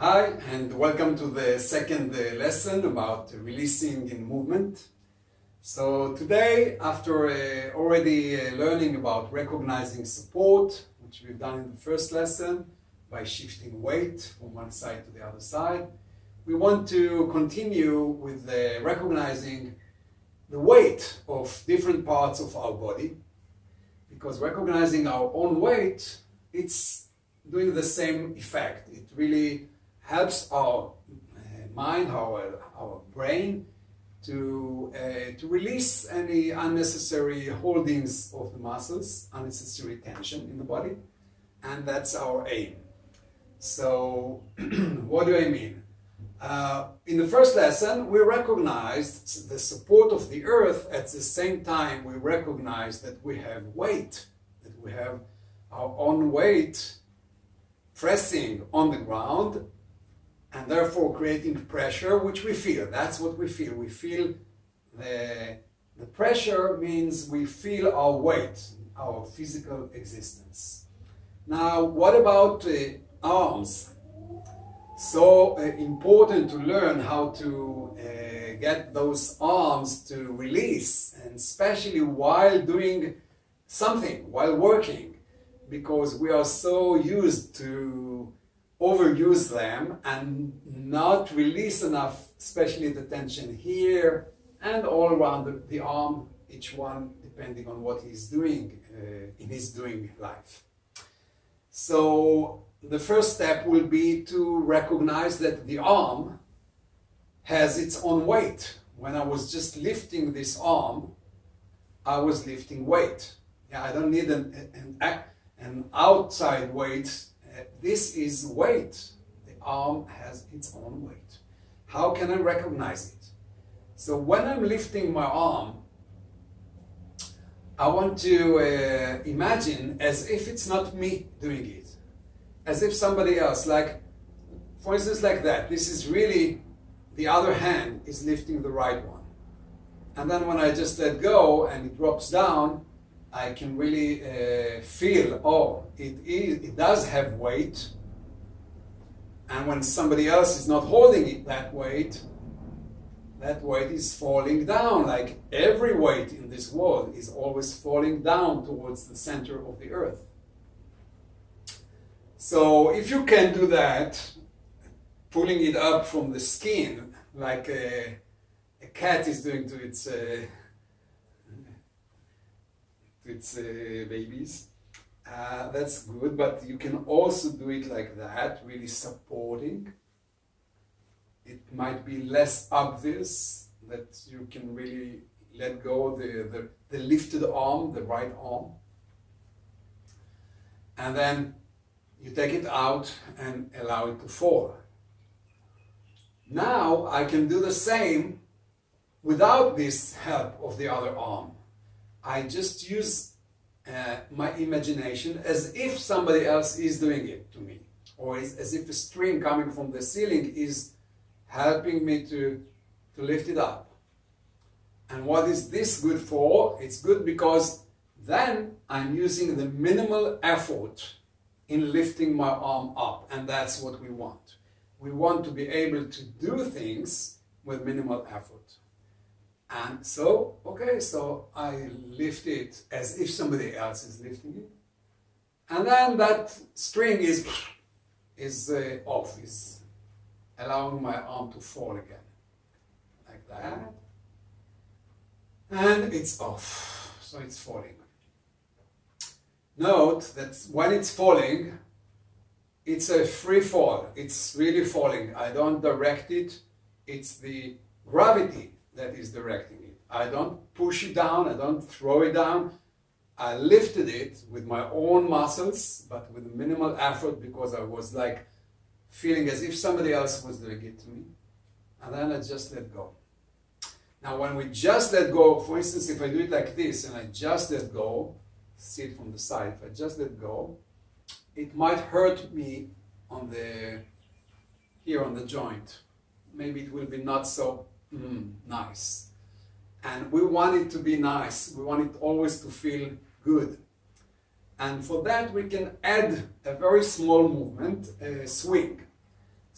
Hi, and welcome to the second lesson about releasing in movement. So today, after already learning about recognizing support, which we've done in the first lesson by shifting weight from one side to the other side, we want to continue with recognizing the weight of different parts of our body, because recognizing our own weight, it's doing the same effect. It really helps our mind, our brain to release any unnecessary holdings of the muscles, unnecessary tension in the body, and that's our aim. So what do I mean? In the first lesson, we recognized the support of the earth. At the same time, we recognized that we have weight, that we have our own weight pressing on the ground, and therefore creating pressure, which we feel. That's what we feel. We feel the pressure means we feel our weight, our physical existence. Now, what about arms? So important to learn how to get those arms to release, and especially while doing something, while working, because we are so used to overuse them and not release enough, especially the tension here and all around the arm, each one depending on what he's doing in his doing life. So the first step will be to recognize that the arm has its own weight. When I was just lifting this arm, I was lifting weight. Yeah, I don't need an outside weight. This is weight. The arm has its own weight. How can I recognize it? So when I'm lifting my arm, I want to imagine as if it's not me doing it, as if somebody else, like, for instance, like that. This is really, the other hand is lifting the right one. And then when I just let go and it drops down, I can really feel, oh, it does have weight. And when somebody else is not holding it, that weight is falling down. Like every weight in this world is always falling down towards the center of the earth. So if you can do that, pulling it up from the skin, like a cat is doing to its babies, that's good, but you can also do it like that, really supporting. It might be less obvious that you can really let go the lifted arm, the right arm, and then you take it out and allow it to fall. Now I can do the same without this help of the other arm. I just use my imagination as if somebody else is doing it to me, or as if a string coming from the ceiling is helping me to lift it up. And what is this good for? It's good because then I'm using the minimal effort in lifting my arm up, and that's what we want. We want to be able to do things with minimal effort. And so, okay, so I lift it as if somebody else is lifting it. And then that string is off, is allowing my arm to fall again. Like that. And it's off, so it's falling. Note that when it's falling, it's a free fall. It's really falling. I don't direct it. It's the gravity that is directing it. I don't push it down, I don't throw it down. I lifted it with my own muscles, but with minimal effort, because I was like feeling as if somebody else was doing it to me. And then I just let go. Now when we just let go, for instance, if I do it like this and I just let go, see it from the side, if I just let go, it might hurt me on here on the joint. Maybe it will be not so nice. And we want it to be nice. We want it always to feel good. And for that we can add a very small movement, a swing.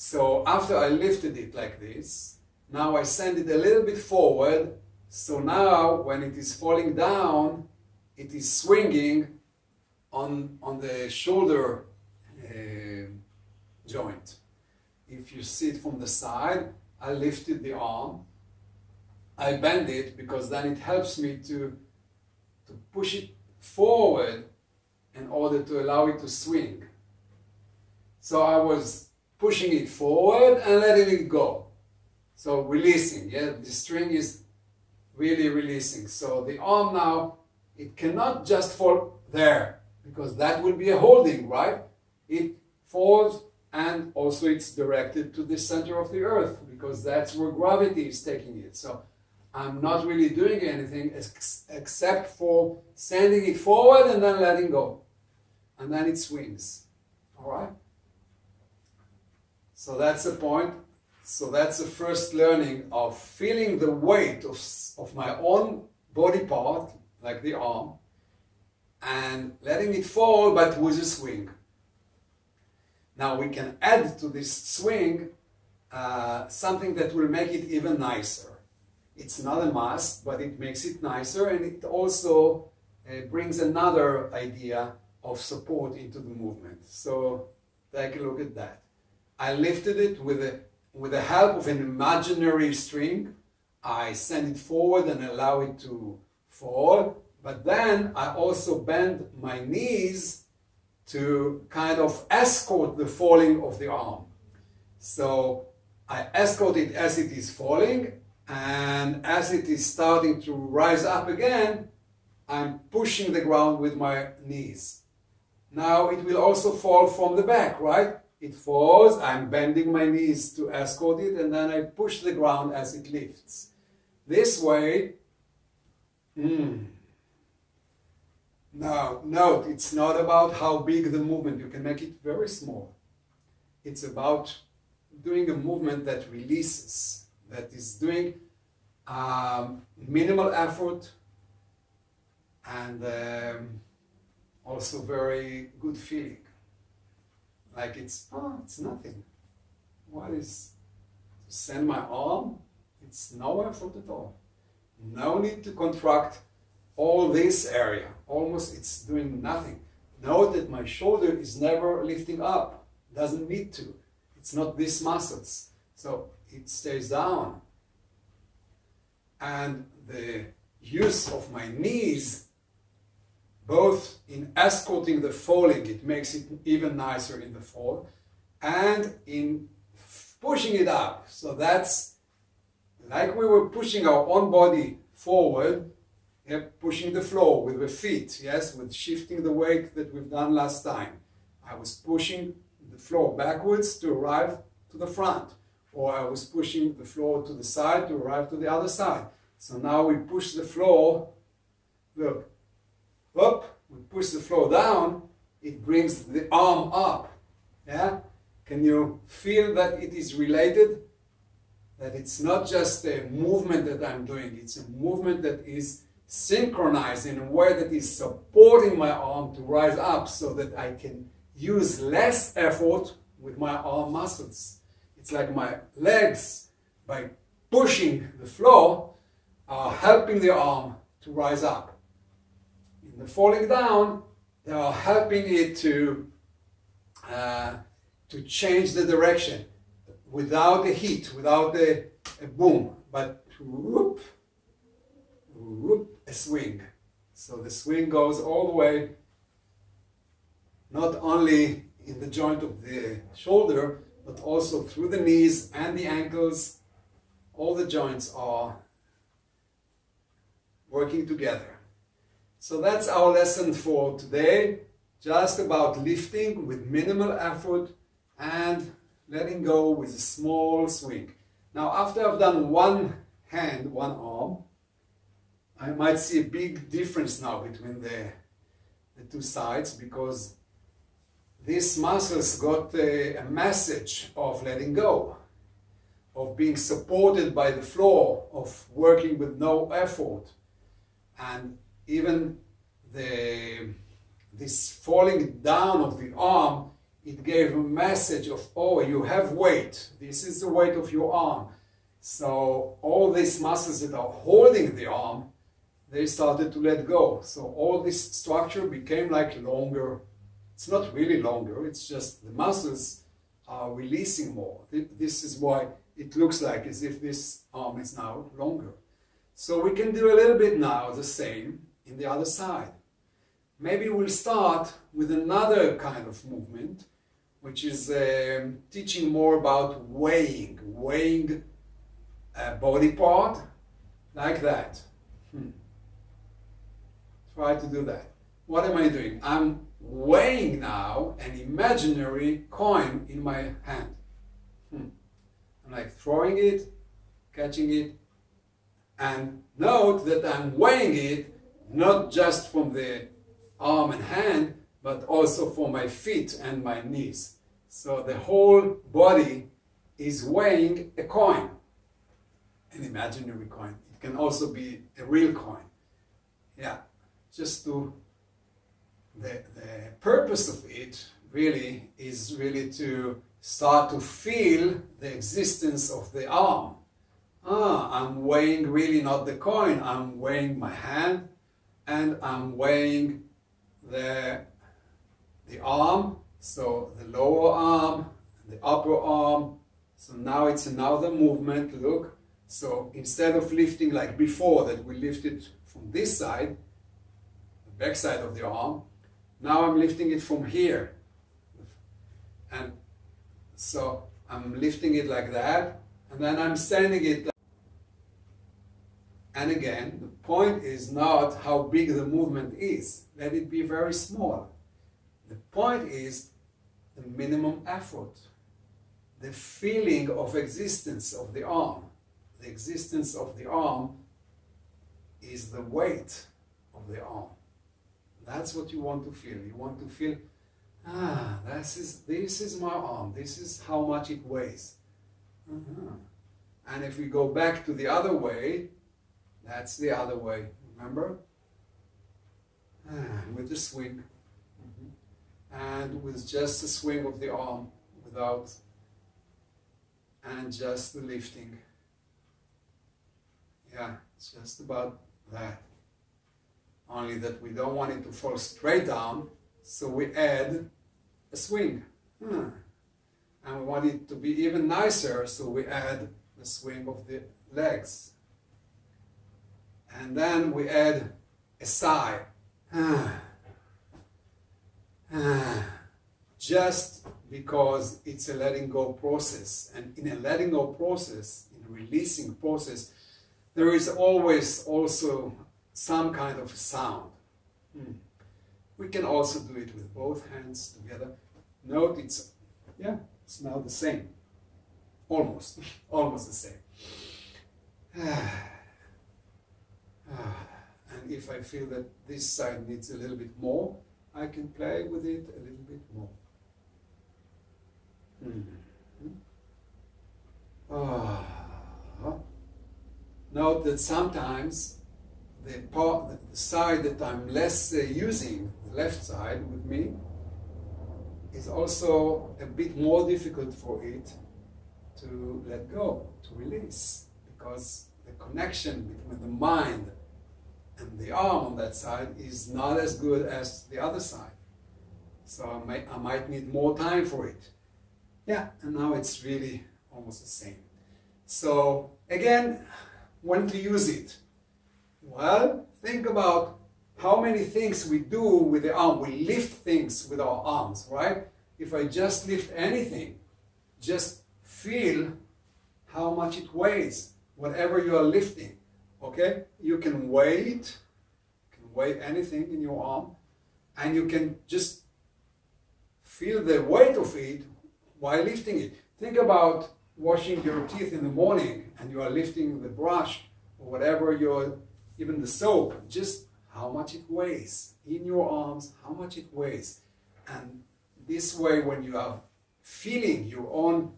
So after I lifted it like this, now I send it a little bit forward. So now when it is falling down, it is swinging on the shoulder joint. If you see it from the side, I lifted the arm. I bend it because then it helps me to push it forward in order to allow it to swing. So I was pushing it forward and letting it go. So releasing, yeah, the string is really releasing. So the arm now, it cannot just fall there because that would be a holding, right? It falls and also it's directed to the center of the earth because that's where gravity is taking it. So I'm not really doing anything except for sending it forward and then letting go. And then it swings, all right? So that's the point. So that's the first learning of feeling the weight of my own body part, like the arm, and letting it fall, but with a swing. Now we can add to this swing something that will make it even nicer. It's not a must, but it makes it nicer, and it also brings another idea of support into the movement. So take a look at that. I lifted it with the help of an imaginary string. I send it forward and allow it to fall, but then I also bend my knees to kind of escort the falling of the arm. So I escort it as it is falling, and as it is starting to rise up again, I'm pushing the ground with my knees. Now it will also fall from the back, right? It falls, I'm bending my knees to escort it, and then I push the ground as it lifts. This way, Now, note, it's not about how big the movement, you can make it very small. It's about doing a movement that releases, that is doing minimal effort and also very good feeling. Like it's nothing. What is, to send my arm, it's no effort at all. No need to contract all this area. Almost it's doing nothing. Note that my shoulder is never lifting up. Doesn't need to. It's not these muscles. So it stays down. And the use of my knees, both in escorting the falling, it makes it even nicer in the fall, and in pushing it up. So that's like we were pushing our own body forward, pushing the floor with the feet, yes, with shifting the weight that we've done last time. I was pushing the floor backwards to arrive to the front, or I was pushing the floor to the side to arrive to the other side. So now we push the floor, look, up, we push the floor down, it brings the arm up, yeah? Can you feel that it is related? That it's not just a movement that I'm doing, it's a movement that is synchronized in a way that is supporting my arm to rise up so that I can use less effort with my arm muscles. It's like my legs, by pushing the floor, are helping the arm to rise up. In the falling down, they are helping it to change the direction without a hit, without a boom, but whoop, whoop, a swing. So the swing goes all the way, not only in the joint of the shoulder, but also through the knees and the ankles. All the joints are working together. So that's our lesson for today, just about lifting with minimal effort and letting go with a small swing. Now, after I've done one hand, one arm, I might see a big difference now between the two sides, because these muscles got a message of letting go, of being supported by the floor, of working with no effort. And even this falling down of the arm it gave a message of, oh, you have weight. This is the weight of your arm. So all these muscles that are holding the arm, they started to let go. So all this structure became like longer. It's not really longer, it's just the muscles are releasing more. This is why it looks like as if this arm is now longer. So we can do a little bit now the same in the other side. Maybe we'll start with another kind of movement, which is teaching more about weighing a body part, like that. Try to do that. What am I doing? I'm weighing now an imaginary coin in my hand. I'm like throwing it, catching it, and note that I'm weighing it not just from the arm and hand, but also for my feet and my knees. So the whole body is weighing a coin, an imaginary coin. It can also be a real coin. Yeah, just to, the purpose of it really is really to start to feel the existence of the arm. I'm weighing really not the coin, I'm weighing my hand, and I'm weighing the arm, so the lower arm, the upper arm. So now it's another movement, look. So instead of lifting like before, that we lifted from this side, the back side of the arm, now I'm lifting it from here. And so I'm lifting it like that, and then I'm sending it. And again, the point is not how big the movement is. Let it be very small. The point is the minimum effort. The feeling of existence of the arm. The existence of the arm is the weight of the arm. That's what you want to feel. You want to feel, this is my arm. This is how much it weighs. And if we go back to the other way, that's the other way, remember? With the swing. And with just the swing of the arm, without, and just the lifting. Yeah, it's just about that. Only that we don't want it to fall straight down, so we add a swing. And we want it to be even nicer, so we add the swing of the legs. And then we add a sigh. Just because it's a letting go process. And in a letting go process, in a releasing process, there is always also some kind of sound. We can also do it with both hands together. Note it's now the same. Almost the same. And if I feel that this side needs a little bit more, I can play with it a little bit more. Note that sometimes the side that I'm less using, the left side with me, is also a bit more difficult for it to let go, to release, because the connection between the mind and the arm on that side is not as good as the other side. So I might need more time for it. Yeah, and now it's really almost the same. So again, when to use it? Well, think about how many things we do with the arm. We lift things with our arms, right? If I just lift anything, just feel how much it weighs, whatever you are lifting, okay? You can weigh anything in your arm, and you can just feel the weight of it while lifting it. Think about washing your teeth in the morning, and you are lifting the brush, or whatever even the soap, just how much it weighs in your arms, how much it weighs. And this way, when you are feeling your own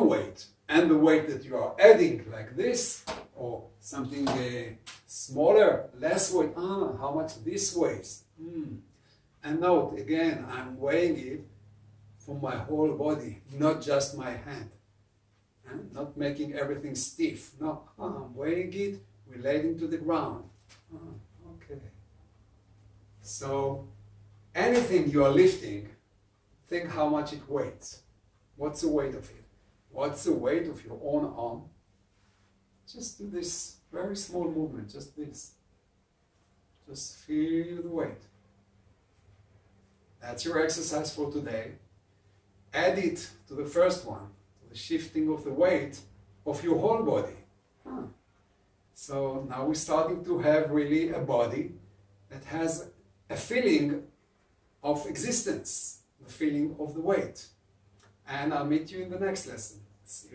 weight and the weight that you are adding, like this, or something smaller, less weight, how much this weighs. And note, again, I'm weighing it from my whole body, not just my hand. Not making everything stiff. No, I'm weighing it, relating to the ground. Okay. So, anything you are lifting, think how much it weighs. What's the weight of it? What's the weight of your own arm? Just do this very small movement, just this. Just feel the weight. That's your exercise for today. Add it to the first one, to the shifting of the weight of your whole body. So now we're starting to have really a body that has a feeling of existence, the feeling of the weight. And I'll meet you in the next lesson. See you.